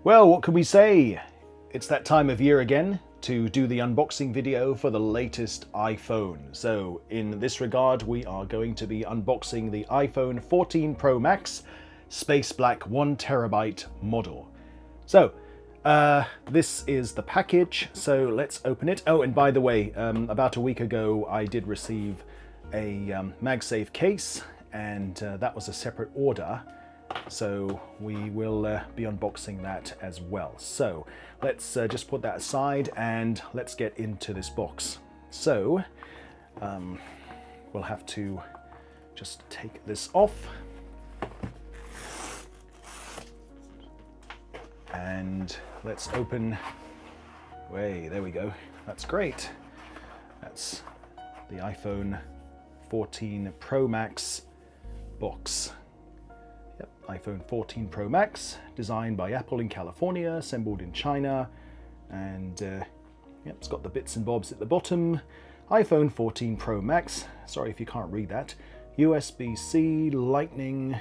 Well, what can we say? It's that time of year again to do the unboxing video for the latest iPhone. So in this regard, we are going to be unboxing the iPhone 14 Pro Max Space Black 1TB model. So this is the package, so let's open it. Oh, and by the way, about a week ago I did receive a MagSafe case, and that was a separate order. So we will be unboxing that as well. So let's just put that aside and let's get into this box. So we'll have to just take this off. And let's open, there we go. That's great. That's the iPhone 14 Pro Max box. Yep, iPhone 14 Pro Max, designed by Apple in California, assembled in China, and yep, it's got the bits and bobs at the bottom. iPhone 14 Pro Max, sorry if you can't read that, USB-C, Lightning,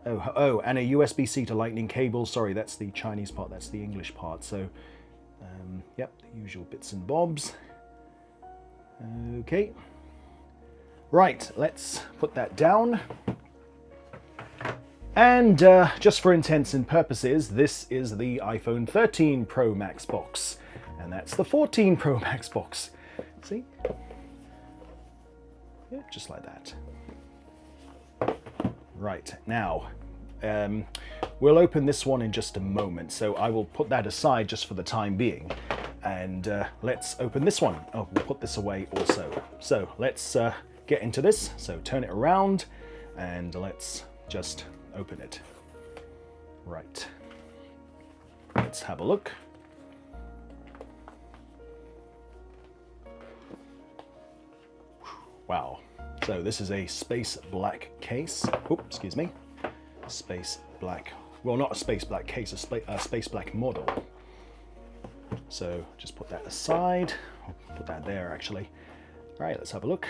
oh, and a USB-C to Lightning cable. Sorry, that's the Chinese part, that's the English part. So, yep, the usual bits and bobs. Okay, right, let's put that down. And just for intents and purposes, this is the iPhone 13 Pro Max box, and that's the 14 Pro Max box. See? Yeah, just like that. Right, now, we'll open this one in just a moment, so I will put that aside just for the time being. And let's open this one. Oh, we'll put this away also. So let's get into this. So turn it around and let's just open it. Right. Let's have a look. Wow. So this is a space black case. Oops, excuse me. Space black. Well, not a space black case, a space black model. So just put that aside. I'll put that there actually. All right, let's have a look.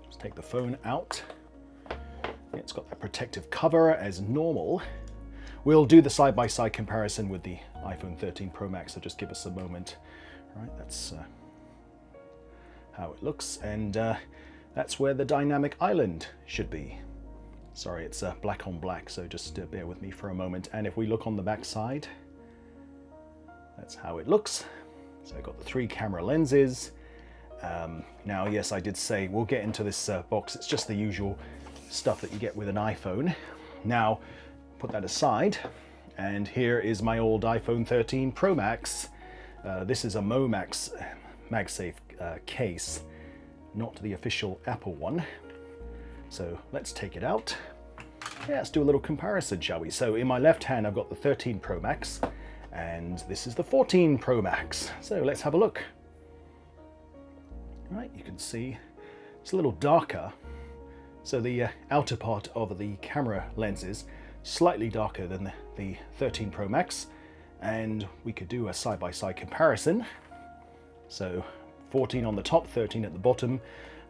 Just take the phone out. It's got that protective cover as normal. We'll do the side-by-side comparison with the iPhone 13 Pro Max, so just give us a moment. All right, that's how it looks, and that's where the dynamic island should be. Sorry, it's black on black, so just bear with me for a moment. And if we look on the back side, that's how it looks. So I've got the 3 camera lenses. Now, yes, I did say we'll get into this box. It's just the usual stuff that you get with an iPhone. Now, put that aside, and here is my old iPhone 13 Pro Max. This is a Momax MagSafe case, not the official Apple one. So let's take it out. Yeah, let's do a little comparison, shall we? So in my left hand, I've got the 13 Pro Max, and this is the 14 Pro Max. So let's have a look. All right, you can see it's a little darker. So the outer part of the camera lens is slightly darker than the 13 Pro Max, and we could do a side-by-side comparison. So 14 on the top, 13 at the bottom.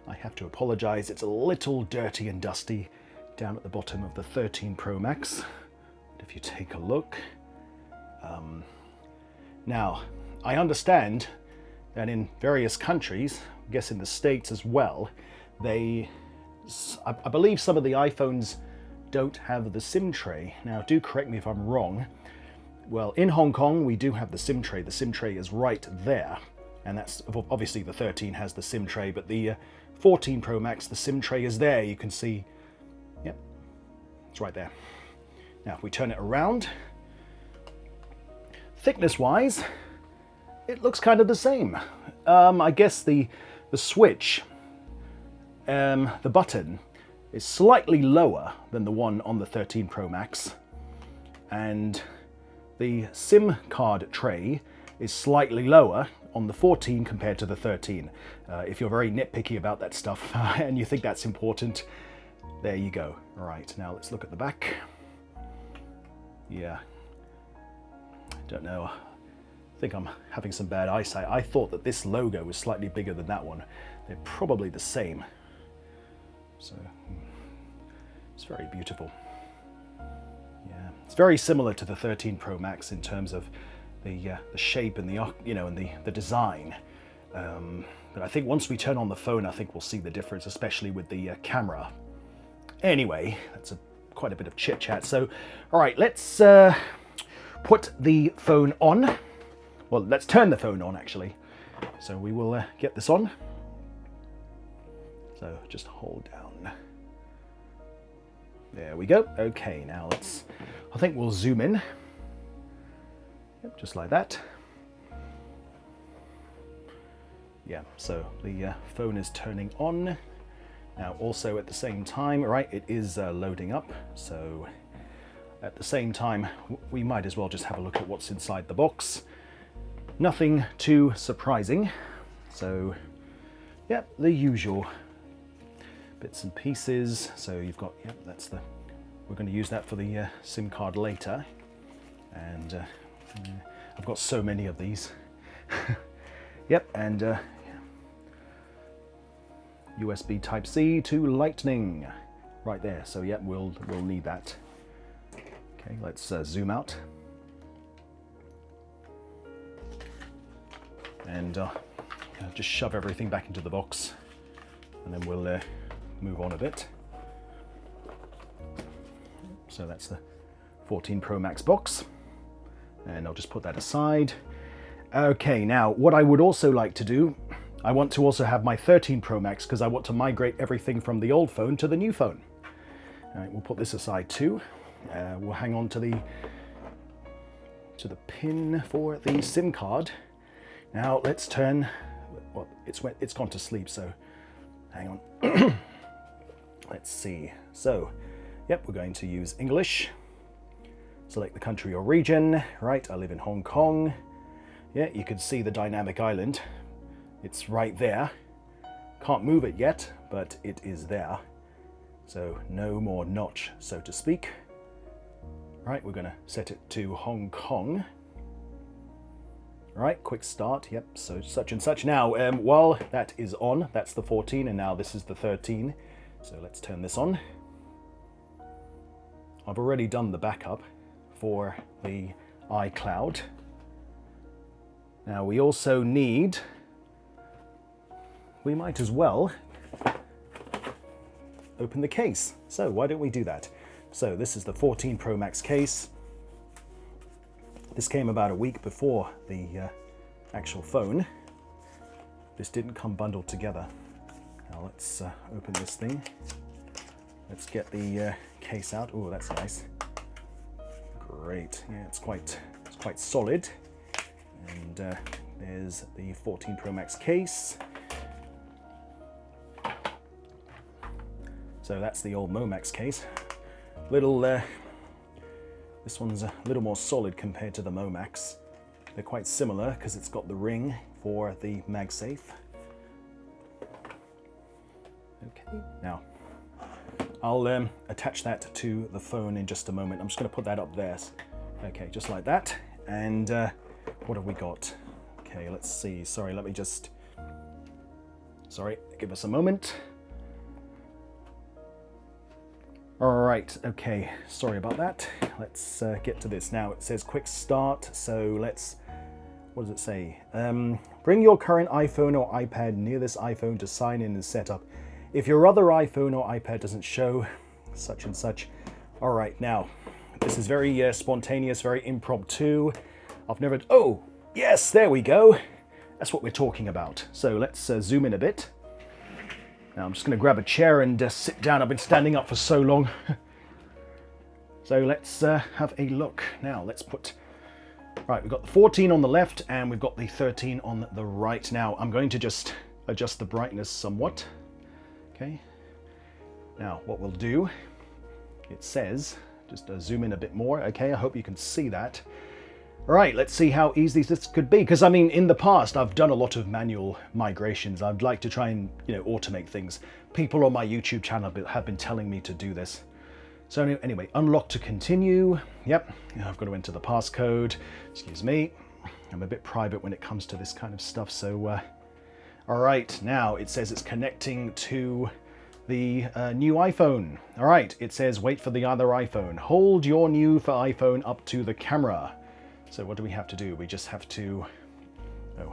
I have to apologize, it's a little dirty and dusty down at the bottom of the 13 Pro Max. But if you take a look, now I understand that in various countries, I guess in the States as well, I believe some of the iPhones don't have the SIM tray. Now, do correct me if I'm wrong. Well, in Hong Kong, we do have the SIM tray. The SIM tray is right there. And that's obviously the 13 has the SIM tray, but the 14 Pro Max, the SIM tray is there. You can see, yep, it's right there. Now, if we turn it around, thickness-wise, it looks kind of the same. I guess the switch, the button is slightly lower than the one on the 13 Pro Max, and the SIM card tray is slightly lower on the 14 compared to the 13. If you're very nitpicky about that stuff and you think that's important, there you go. All right, now let's look at the back. Yeah, don't know. I think I'm having some bad eyesight. I thought that this logo was slightly bigger than that one. They're probably the same. So it's very beautiful. Yeah. It's very similar to the 13 Pro Max in terms of the shape and the design. But I think once we turn on the phone, I think we'll see the difference, especially with the camera. Anyway, that's quite a bit of chit chat. So, all right, let's put the phone on. Well, let's turn the phone on actually. So we will get this on. So just hold down. There we go. Okay, now I think we'll zoom in. Yep, just like that. Yeah, so the phone is turning on. Now also at the same time, right, it is loading up. So at the same time, we might as well just have a look at what's inside the box. Nothing too surprising. So, yep, the usual bits and pieces. So you've got, yep, we're going to use that for the SIM card later. And I've got so many of these. Yep, and USB Type-C to Lightning right there. So yep, we'll need that. Okay, let's zoom out. And just shove everything back into the box, and then we'll move on a bit. So that's the 14 Pro Max box, and I'll just put that aside. Okay, now what I would also like to do, I want to also have my 13 Pro Max because I want to migrate everything from the old phone to the new phone. All right, we'll put this aside too. We'll hang on to the pin for the SIM card. Now let's turn, well, it's gone to sleep, so hang on. Let's see. So, yep, we're going to use English. Select the country or region. Right, I live in Hong Kong. Yeah, you can see the dynamic island. It's right there. Can't move it yet, but it is there. So no more notch, so to speak. Right, we're going to set it to Hong Kong. Right, quick start, yep, so such and such. Now, while that is on, that's the 14, and now this is the 13. So let's turn this on. I've already done the backup for the iCloud. Now we also need, we might as well open the case. So why don't we do that? So this is the 14 Pro Max case. This came about a week before the actual phone. This didn't come bundled together. Now let's open this thing. Let's get the case out. Oh, that's nice. Great. Yeah, it's quite solid. And there's the 14 Pro Max case. So that's the old Momax case. This one's a little more solid compared to the Momax. They're quite similar because it's got the ring for the MagSafe. Okay, now I'll attach that to the phone in just a moment. I'm just going to put that up there. Okay, just like that. And what have we got? Okay, let's see. Sorry, give us a moment. All right, okay, sorry about that. Let's get to this. Now it says quick start, so what does it say? Bring your current iPhone or iPad near this iPhone to sign in and set up. If your other iPhone or iPad doesn't show, such and such. All right, now, this is very spontaneous, very impromptu. Oh, yes, there we go. That's what we're talking about. So let's zoom in a bit. Now I'm just going to grab a chair and sit down. I've been standing up for so long. So let's have a look. Now let's right, we've got the 14 on the left and we've got the 13 on the right. Now I'm going to just adjust the brightness somewhat. Okay. Now what we'll do, it says, just zoom in a bit more. Okay, I hope you can see that. All right, let's see how easy this could be. Because I mean, in the past, I've done a lot of manual migrations. I'd like to try and, automate things. People on my YouTube channel have been telling me to do this. So anyway, unlock to continue. Yep, I've got to enter the passcode. Excuse me. I'm a bit private when it comes to this kind of stuff. So, all right, now it says it's connecting to the new iPhone. All right, it says wait for the other iPhone. Hold your new for iPhone up to the camera. So what do we have to do? We just have to,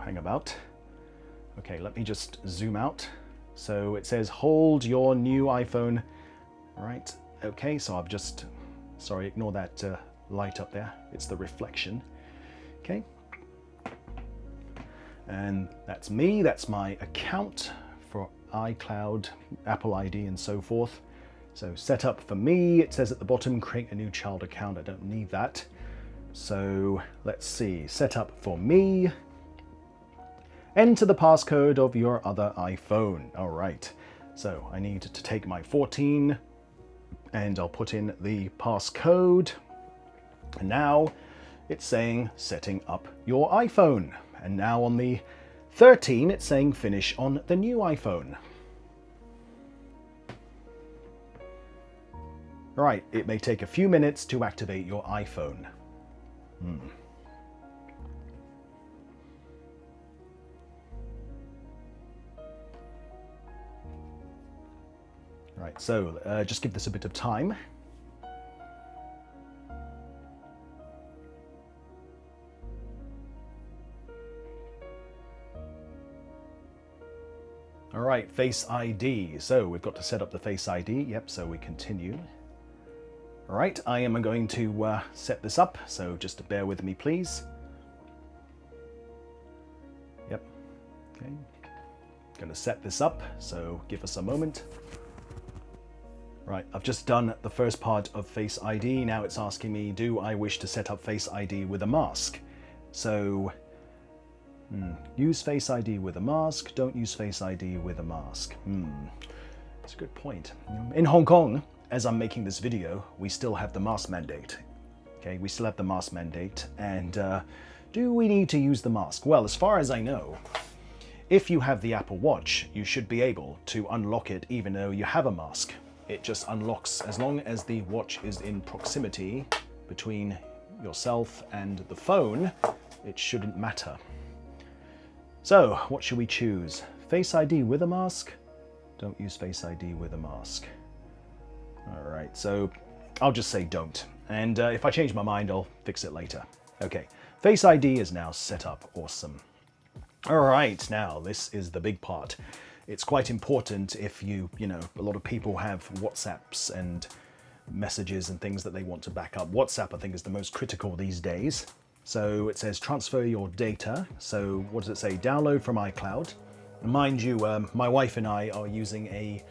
hang about. Okay, let me just zoom out. So it says hold your new iPhone. Right, okay, so I've just, sorry, ignore that light up there. It's the reflection. Okay. And that's me, that's my account for iCloud, Apple ID and so forth. So setup for me, it says at the bottom, create a new child account. I don't need that. So let's see, setup for me. Enter the passcode of your other iPhone. All right, so I need to take my 14 and I'll put in the passcode. And now it's saying setting up your iPhone. And now on the 13, it's saying finish on the new iPhone. Right, it may take a few minutes to activate your iPhone. Right, so just give this a bit of time. All right, Face ID. So we've got to set up the Face ID. Yep, so we continue. All right, I am going to set this up. So just bear with me, please. Yep, okay. Going to set this up, so give us a moment. Right, I've just done the first part of Face ID. Now it's asking me, do I wish to set up Face ID with a mask? So, use Face ID with a mask, don't use Face ID with a mask. That's a good point. In Hong Kong, as I'm making this video, we still have the mask mandate. Okay, we still have the mask mandate, and do we need to use the mask? Well, as far as I know, if you have the Apple Watch, you should be able to unlock it even though you have a mask. It just unlocks as long as the watch is in proximity between yourself and the phone. It shouldn't matter. So, what should we choose? Face ID with a mask? Don't use Face ID with a mask. All right, so I'll just say don't. And if I change my mind, I'll fix it later. Okay, Face ID is now set up. Awesome. All right, now this is the big part. It's quite important if you know, a lot of people have WhatsApps and messages and things that they want to back up. WhatsApp, I think, is the most critical these days. So it says transfer your data. So what does it say? Download from iCloud. Mind you, my wife and I are using a,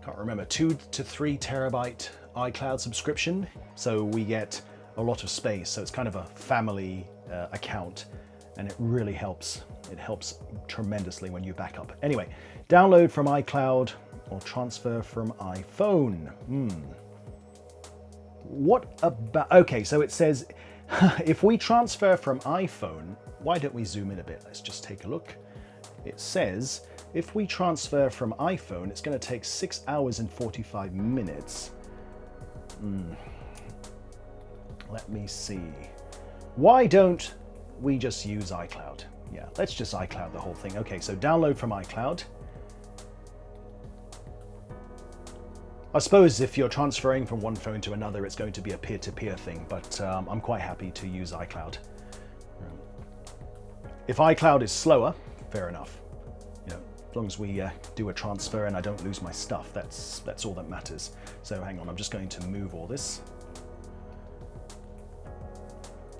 can't remember, 2 to 3 terabyte iCloud subscription. So we get a lot of space. So it's kind of a family account, and it really helps. It helps tremendously when you back up. Anyway, download from iCloud or transfer from iPhone. What about, okay, so it says, if we transfer from iPhone, why don't we zoom in a bit? Let's just take a look. It says, if we transfer from iPhone, it's going to take 6 hours and 45 minutes. Let me see. Why don't we just use iCloud? Yeah, let's just iCloud the whole thing. Okay, so download from iCloud. I suppose if you're transferring from one phone to another, it's going to be a peer-to-peer thing, but I'm quite happy to use iCloud. If iCloud is slower, fair enough. You know, as long as we do a transfer and I don't lose my stuff, that's all that matters. So hang on, I'm just going to move all this.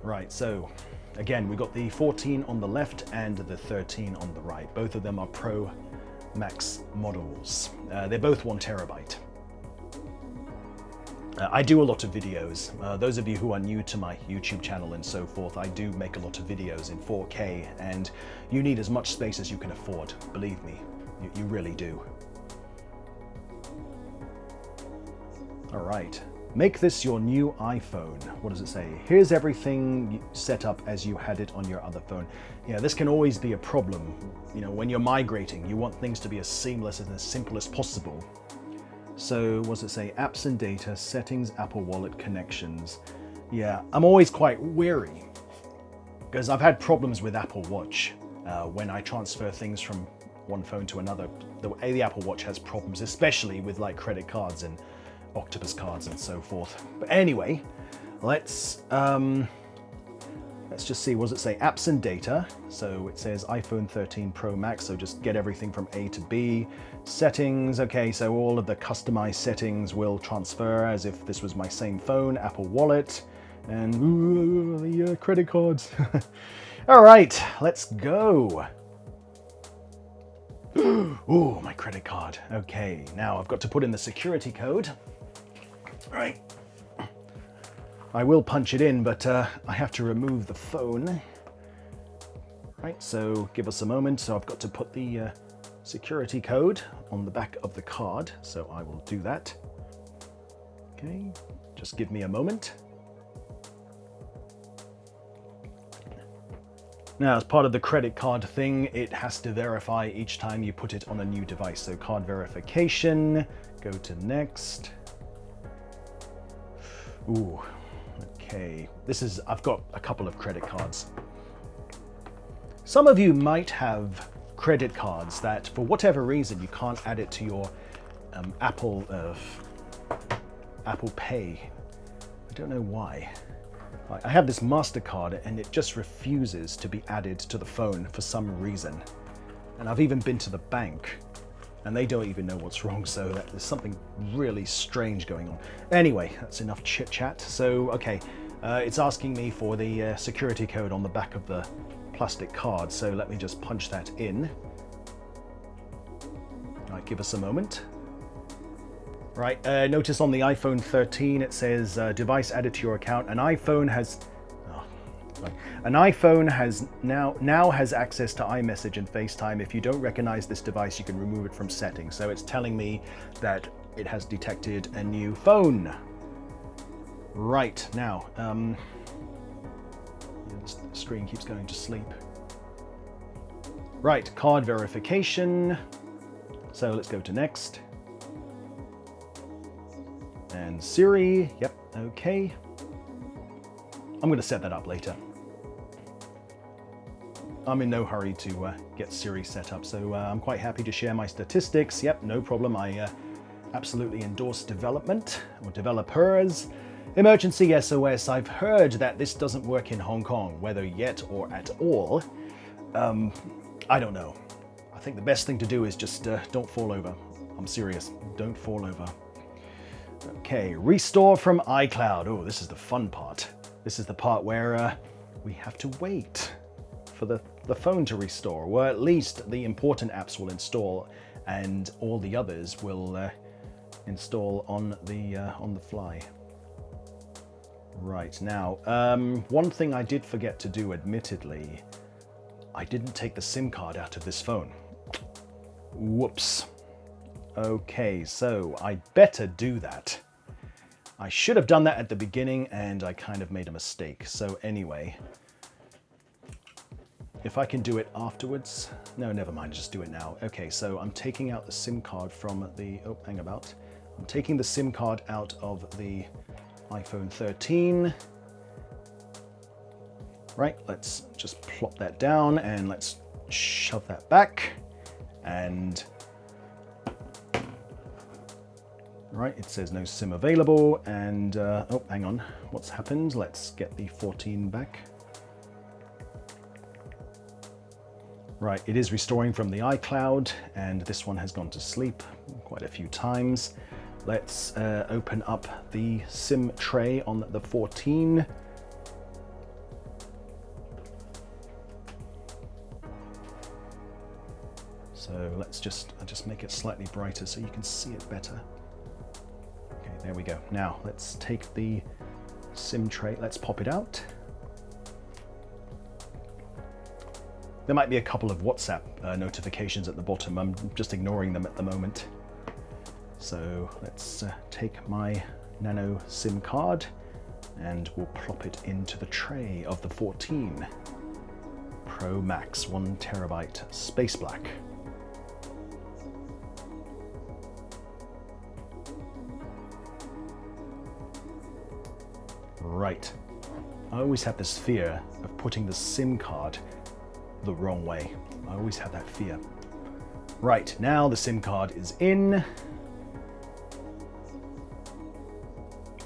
Right, so again, we've got the 14 on the left and the 13 on the right. Both of them are Pro Max models. They're both 1 terabyte. I do a lot of videos. Those of you who are new to my YouTube channel and so forth, I do make a lot of videos in 4K, and you need as much space as you can afford. Believe me, you really do. All right. Make this your new iPhone. What does it say? Here's everything set up as you had it on your other phone. Yeah, this can always be a problem. You know, when you're migrating, you want things to be as seamless and as simple as possible. So what does it say? Apps and data, settings, Apple Wallet, connections. Yeah, I'm always quite wary because I've had problems with Apple Watch when I transfer things from one phone to another. The Apple Watch has problems, especially with like credit cards and Octopus cards and so forth. But anyway, let's just see, what does it say? Apps and data. So it says iPhone 13 Pro Max, so just get everything from A to B. Settings, okay, so all of the customized settings will transfer as if this was my same phone. Apple Wallet, and the credit cards. All right, let's go. Oh, my credit card. Okay, now I've got to put in the security code. All right. I will punch it in, but I have to remove the phone. Right, so give us a moment. So I've got to put the security code on the back of the card, so I will do that. Okay, just give me a moment. Now, as part of the credit card thing, it has to verify each time you put it on a new device. So card verification, go to next. Ooh, okay. I've got a couple of credit cards. Some of you might have credit cards that, for whatever reason, you can't add it to your Apple Pay. I don't know why. I have this MasterCard and it just refuses to be added to the phone for some reason. And I've even been to the bank and they don't even know what's wrong, so there's something really strange going on. Anyway, that's enough chit chat. So, okay, it's asking me for the security code on the back of the plastic card, so let me just punch that in. All right, give us a moment. Right, notice on the iPhone 13 it says device added to your account. An iPhone has now has access to iMessage and FaceTime. If you don't recognize this device, you can remove it from settings. So it's telling me that it has detected a new phone. Right, now, the screen keeps going to sleep. Right, card verification. So let's go to next. And Siri, yep, okay. I'm going to set that up later. I'm in no hurry to get Siri set up, so I'm quite happy to share my statistics. Yep, no problem. I absolutely endorse development or developers. Emergency SOS. I've heard that this doesn't work in Hong Kong, whether yet or at all. I don't know. I think the best thing to do is just don't fall over. I'm serious. Don't fall over. Okay, restore from iCloud. Oh, this is the fun part. This is the part where we have to wait for the phone to restore, or at least the important apps will install and all the others will install on the fly. Right, now, one thing I did forget to do, admittedly, I didn't take the SIM card out of this phone. Whoops. Okay, so I better do that. I should have done that at the beginning and I kind of made a mistake. So anyway, if I can do it afterwards, no, never mind, just do it now. Okay, so I'm taking out the SIM card from the, oh, hang about. I'm taking the SIM card out of the iPhone 13. Right, let's just plop that down and let's shove that back. And right, it says no SIM available, and oh, hang on, what's happened? Let's get the 14 back. Right, it is restoring from the iCloud, and this one has gone to sleep quite a few times. Let's open up the SIM tray on the 14. So let's just make it slightly brighter so you can see it better. Okay, there we go. Now let's take the SIM tray, let's pop it out. There might be a couple of WhatsApp notifications at the bottom. I'm just ignoring them at the moment. So let's take my nano SIM card and we'll plop it into the tray of the 14 Pro Max 1TB Space Black. Right. I always have this fear of putting the SIM card the wrong way. I always have that fear. Right, now the SIM card is in.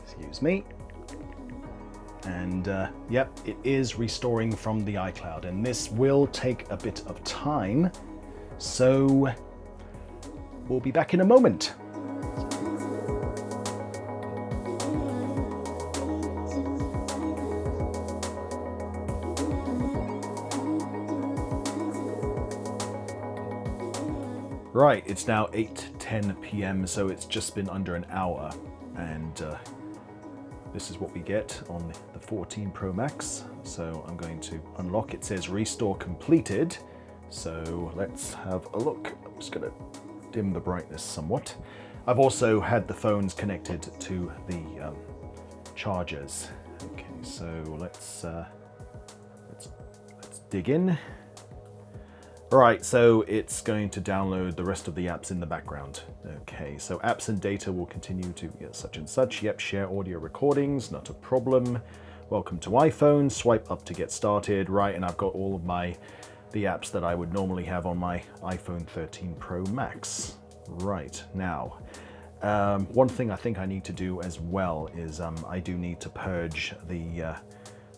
Excuse me. And yep, it is restoring from the iCloud, and this will take a bit of time, so we'll be back in a moment. Right, it's now 8:10 p.m, so it's just been under an hour, and this is what we get on the 14 Pro Max. So I'm going to unlock. It says restore completed, so let's have a look. I'm just going to dim the brightness somewhat. I've also had the phones connected to the chargers. Okay, so let's dig in. All right, so it's going to download the rest of the apps in the background. Okay, so apps and data will continue to such and such. Yep, share audio recordings, not a problem. Welcome to iPhone, swipe up to get started. Right, and I've got all of the apps that I would normally have on my iPhone 13 Pro Max. Right, now, one thing I think I need to do as well is I do need to purge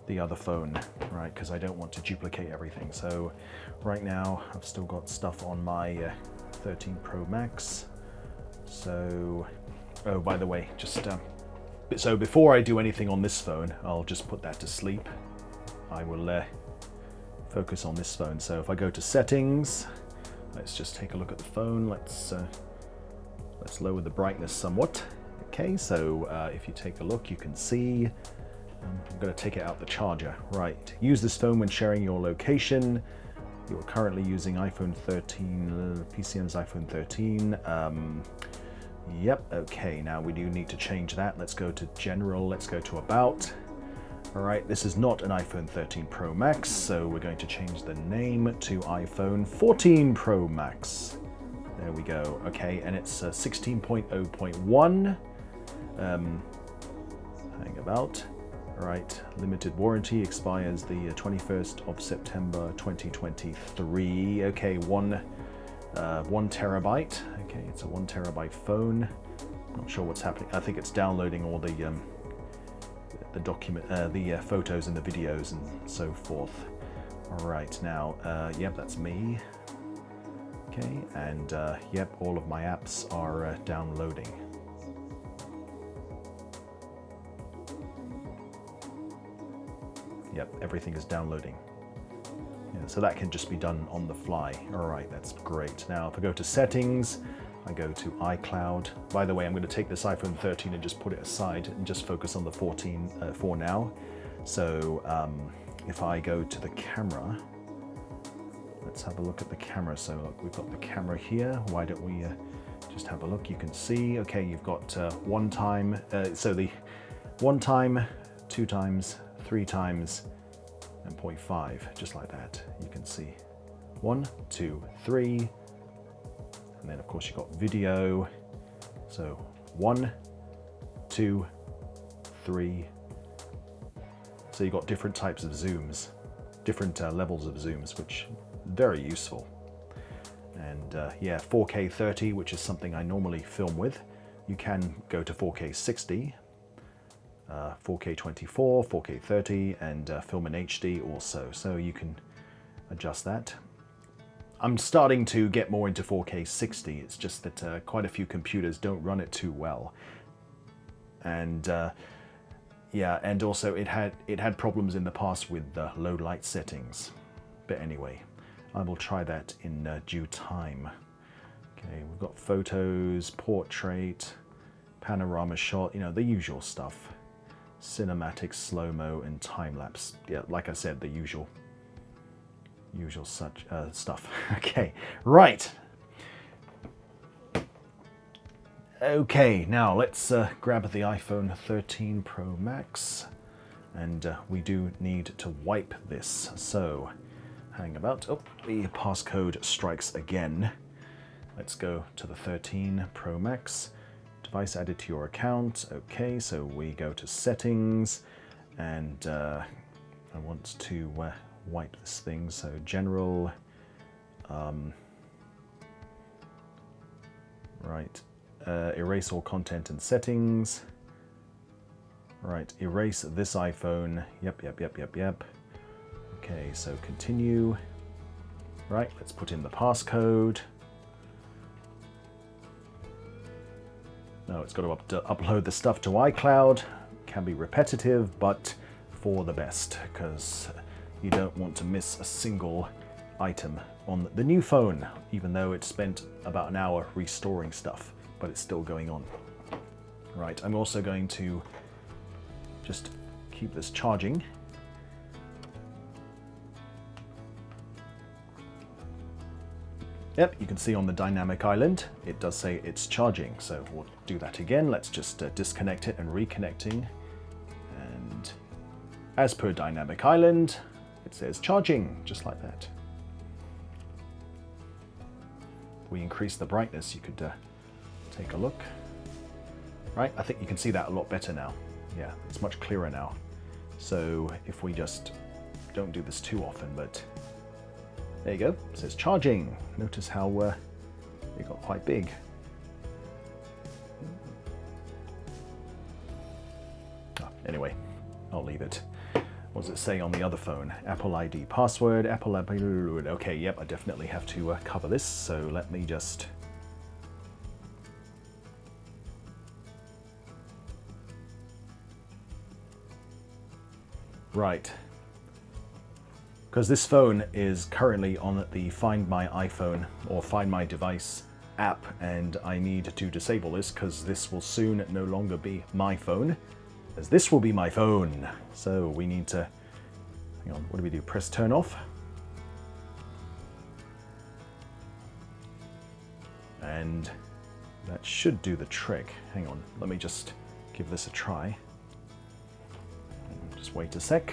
the other phone, right, because I don't want to duplicate everything. So right now I've still got stuff on my 13 Pro Max. So, oh, by the way, just so before I do anything on this phone, I'll just put that to sleep. I will focus on this phone. So if I go to settings, let's just take a look at the phone. Let's lower the brightness somewhat. Okay, so if you take a look, you can see I'm going to take it out the charger. Right, use this phone when sharing your location. You're currently using iPhone 13, PCM's iPhone 13. Yep, okay, now we do need to change that. Let's go to General, let's go to About. All right, this is not an iPhone 13 Pro Max, so we're going to change the name to iPhone 14 Pro Max. There we go, okay, and it's 16.0.1. Hang about. All right, limited warranty expires the 21st of September 2023. Okay, one terabyte. Okay, it's a 1 terabyte phone. Not sure what's happening. I think it's downloading all the document, the photos and the videos and so forth. All right, now, yep, that's me. Okay, and yep, all of my apps are downloading. Yep, everything is downloading. Yeah, so that can just be done on the fly. All right, that's great. Now, if I go to settings, I go to iCloud. By the way, I'm going to take this iPhone 13 and just put it aside and just focus on the 14 for now. So if I go to the camera, let's have a look at the camera. So look, we've got the camera here. Why don't we just have a look? You can see, okay, you've got one time, so the 1 time, 2 times, 3 times, and 0.5, just like that. You can see 1, 2, 3, and then of course you've got video. So 1, 2, 3. So you've got different types of zooms, different levels of zooms, which very useful. And yeah, 4K 30, which is something I normally film with. You can go to 4K 60. 4K 24, 4K 30, and film in HD also, so you can adjust that. I'm starting to get more into 4K 60, it's just that quite a few computers don't run it too well. And yeah, and also it had problems in the past with low light settings. But anyway, I will try that in due time. Okay, we've got photos, portrait, panorama shot, you know, the usual stuff. Cinematic, slow-mo, and time-lapse. Yeah, like I said, the usual such stuff. Okay, right. Okay, now let's grab the iPhone 13 Pro Max, and we do need to wipe this. So, hang about. Oh, the passcode strikes again. Let's go to the 13 Pro Max. Device added to your account. Okay, so we go to settings, and I want to wipe this thing. So general, Right, erase all content and settings. Right, erase this iPhone. Yep. Okay, so continue. Right, let's put in the passcode. No, it's got to upload the stuff to iCloud. Can be repetitive, but for the best, because you don't want to miss a single item on the new phone, even though it spent about an hour restoring stuff, but it's still going on. Right, I'm also going to just keep this charging. Yep, you can see on the dynamic island, it does say it's charging. So we'll do that again. Let's just disconnect it and reconnecting. And as per dynamic island, it says charging, just like that. If we increase the brightness, you could take a look. Right, I think you can see that a lot better now. Yeah, it's much clearer now. So if we just don't do this too often, but there you go, it says charging. Notice how it got quite big. Oh, anyway, I'll leave it. What does it say on the other phone? Apple ID password, Apple ID. Okay, yep, I definitely have to cover this. So let me just... Right. Because this phone is currently on the Find My iPhone or Find My Device app, and I need to disable this because this will soon no longer be my phone, as this will be my phone. So we need to, hang on, what do we do? Press turn off. And that should do the trick. Hang on, let me just give this a try. Just wait a sec.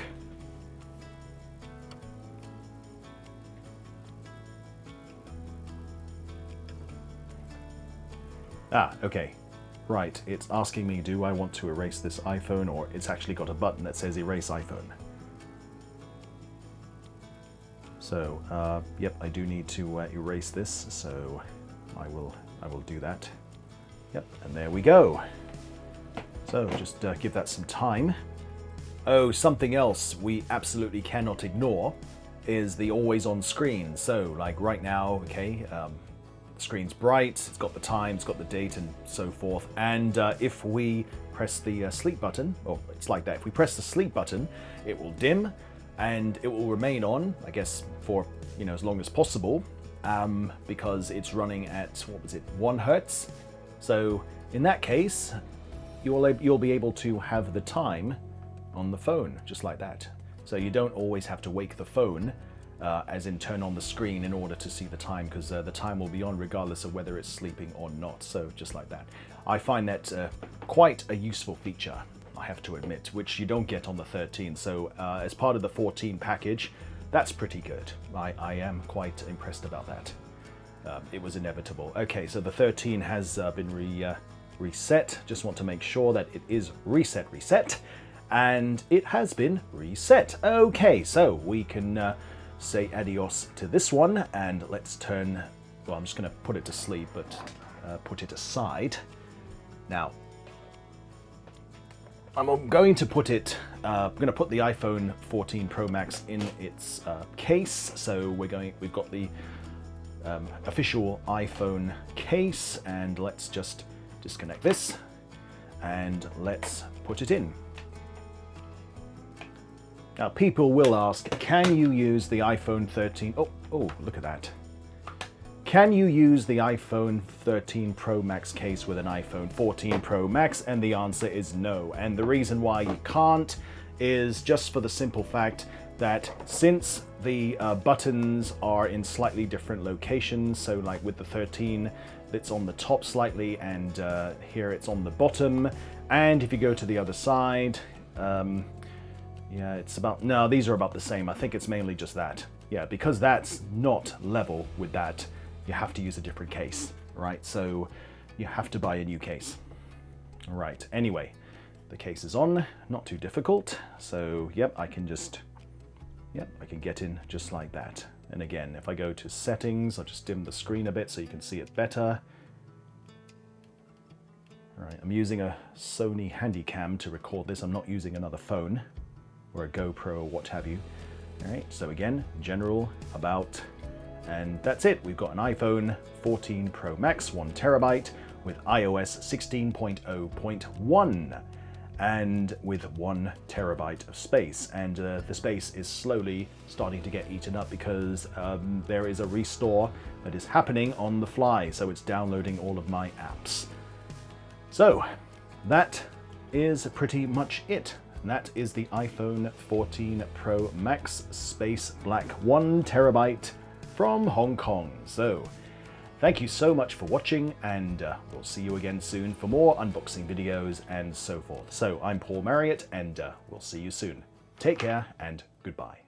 Ah, okay. Right, it's asking me, do I want to erase this iPhone, or it's actually got a button that says erase iPhone. So, yep, I do need to erase this, so I will do that. Yep, and there we go. So just give that some time. Oh, something else we absolutely cannot ignore is the always on screen. So like right now, okay, screen's bright, it's got the time, it's got the date and so forth, and if we press the sleep button, or it's like that, if we press the sleep button, it will dim and it will remain on, I guess, for as long as possible, because it's running at, what was it, 1 Hertz. So in that case, you'll be able to have the time on the phone, just like that. So you don't always have to wake the phone, as in turn on the screen in order to see the time, because the time will be on regardless of whether it's sleeping or not. So just like that. I find that quite a useful feature, I have to admit, which you don't get on the 13. So as part of the 14 package, that's pretty good. I am quite impressed about that. It was inevitable. Okay, so the 13 has been reset. Just want to make sure that it is reset, and it has been reset. Okay, so we can say adios to this one, and let's turn, well, I'm just going to put it to sleep, but put it aside. Now, I'm going to put it, I'm going to put the iPhone 14 Pro Max in its case. So we've got the official iPhone case, and let's just disconnect this and let's put it in. Now, people will ask, can you use the iPhone 13? Oh, look at that. Can you use the iPhone 13 Pro Max case with an iPhone 14 Pro Max? And the answer is no. And the reason why you can't is just for the simple fact that since the buttons are in slightly different locations, so like with the 13, it's on the top slightly, and here it's on the bottom. And if you go to the other side, yeah, it's about, no, these are about the same. I think it's mainly just that. Yeah, because that's not level with that, you have to use a different case, right? So you have to buy a new case. All right, anyway, the case is on, not too difficult. So, yep, I can get in just like that. And again, if I go to settings, I'll just dim the screen a bit so you can see it better. Right, I'm using a Sony Handycam to record this. I'm not using another phone or a GoPro or what have you. All right, so again, general, about, and that's it. We've got an iPhone 14 Pro Max, 1 terabyte, with iOS 16.0.1, and with 1 terabyte of space. And the space is slowly starting to get eaten up because there is a restore that is happening on the fly, so it's downloading all of my apps. So that is pretty much it. That is the iPhone 14 Pro Max Space Black 1 terabyte from Hong Kong. So thank you so much for watching, and we'll see you again soon for more unboxing videos and so forth. So I'm Paul Marriott, and we'll see you soon. Take care and goodbye.